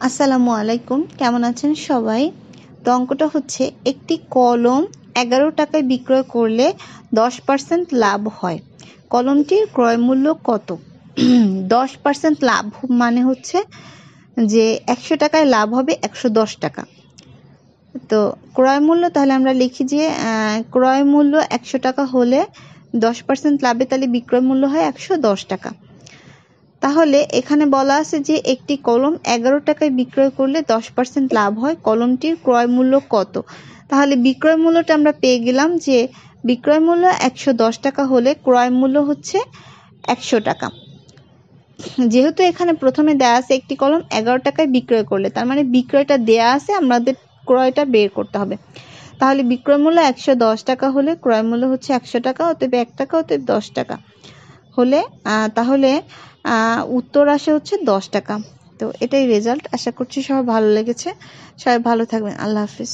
আসসালামু আলাইকুম, কেমন আছেন সবাই? তো অঙ্কটা হচ্ছে একটি কলম 11 টাকায় বিক্রয় করলে 10% লাভ হয়। কলমটির ক্রয় মূল্য কত? 10% লাভ মানে হচ্ছে যে 100 টাকায় লাভ হবে 110 টাকা। তো ক্রয় মূল্য তাহলে আমরা লিখি যে ক্রয় মূল্য 100 টাকা হলে 10% লাভে তাহলে বিক্রয় মূল্য হয় 110 টাকা। তাহলে এখানে বলা আছে যে একটি কলম 11 টাকায় বিক্রয় করলে 10% লাভ হয়, কলমটির ক্রয় মূল্য কত? তাহলে বিক্রয় মূল্যটা আমরা পেয়ে গেলাম যে বিক্রয় মূল্য 110 টাকা হলে ক্রয় মূল্য হচ্ছে 100 টাকা। যেহেতু এখানে প্রথমে দেয়া আছে একটি কলম 11 টাকায় বিক্রয় করলে, তার মানে বিক্রয়টা দেয়া আছে, আমাদের ক্রয়টা বের করতে হবে। তাহলে বিক্রয় মূল্য 110 টাকা হলে ক্রয় মূল্য হচ্ছে 100 টাকা, অতএব 1 টাকা, অতএব 10 টাকা হলে তাহলে উত্তর আসে হচ্ছে 10 টাকা। তো এটাই রেজাল্ট। আশা করছি সবার ভালো লেগেছে। সবাই ভালো থাকবেন। আল্লাহ হাফিজ।